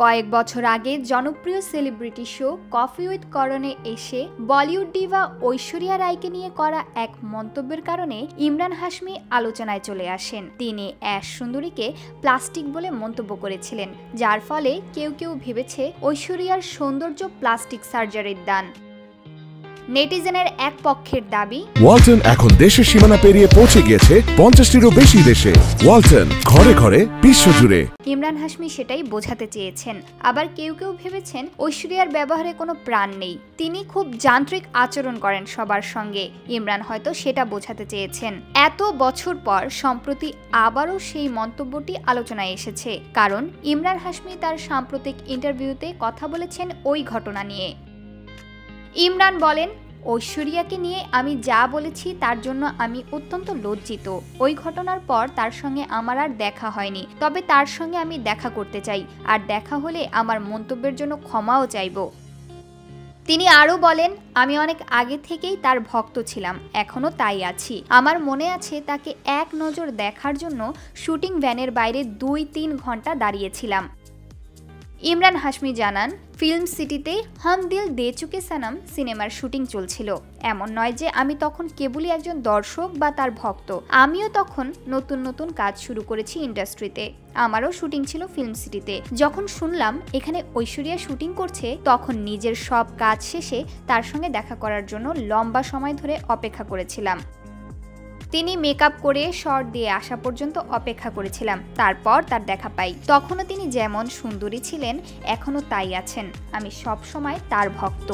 কয়েক বছর আগে জনপ্রিয় সেলিব্রিটি শো কফি উইথ করণে এসে বলিউড ডিভা ঐশ্বরিয়া রায়কে নিয়ে করা এক মন্তব্যের কারণে ইমরান হাশমি আলোচনায় চলে আসেন। তিনি অ্যাশ সুন্দরীকে প্লাস্টিক বলে মন্তব্য করেছিলেন, যার ফলে কেউ কেউ ভেবেছে ঐশ্বরিয়ার সৌন্দর্য প্লাস্টিক সার্জারির দান। নেটিজেনের এক পক্ষের দাবি, ওয়ালটন এখন দেশের সীমানা পেরিয়ে পৌঁছে গিয়েছে 50টিরও বেশি দেশে। ওয়ালটন, ঘরে ঘরে বিশ্বজুড়ে। ইমরান হাশমি সেটাই বোঝাতে চেয়েছেন। আবার কেউ কেউ ভেবেছেন ঐশ্বরিয়ার ব্যবহারে কোনো প্রাণ নেই, তিনি খুব যান্ত্রিক আচরণ করেন সবার সঙ্গে। ইমরান হয়তো সেটা বোঝাতে চেয়েছেন। এত বছর পর সম্প্রতি আবারও সেই মন্তব্যটি আলোচনায় এসেছে, কারণ ইমরান হাশমি তার সাম্প্রতিক ইন্টারভিউতে কথা বলেছেন ওই ঘটনা নিয়ে। ইমরান বলেন, ঐশ্বরিয়াকে নিয়ে আমি যা বলেছি তার জন্য আমি অত্যন্ত লজ্জিত। ওই ঘটনার পর তার সঙ্গে আমার আর দেখা হয়নি, তবে তার সঙ্গে আমি দেখা করতে চাই, আর দেখা হলে আমার মন্তব্যের জন্য ক্ষমাও চাইব। তিনি আরও বলেন, আমি অনেক আগে থেকেই তার ভক্ত ছিলাম, এখনও তাই আছি। আমার মনে আছে তাকে এক নজর দেখার জন্য শুটিং ভ্যানের বাইরে 2-3 ঘন্টা দাঁড়িয়েছিলাম। ইমরান হাশমি জানান, ফিল্ম সিটিতে হাম দিল দে চুকে সনম সিনেমার শুটিং চলছিল। এমন নয় যে আমি তখন কেবলই একজন দর্শক বা তার ভক্ত, আমিও তখন নতুন নতুন কাজ শুরু করেছি ইন্ডাস্ট্রিতে। আমারও শুটিং ছিল ফিল্ম সিটিতে। যখন শুনলাম এখানে ঐশ্বরিয়া শুটিং করছে, তখন নিজের সব কাজ শেষে তার সঙ্গে দেখা করার জন্য লম্বা সময় ধরে অপেক্ষা করেছিলাম। তিনি মেকআপ করে শর্ট দিয়ে আসা পর্যন্ত অপেক্ষা করেছিলাম, তারপর তার দেখা পাই। তখনও তিনি যেমন সুন্দরী ছিলেন, এখনও তাই আছেন। আমি সব সময় তার ভক্ত।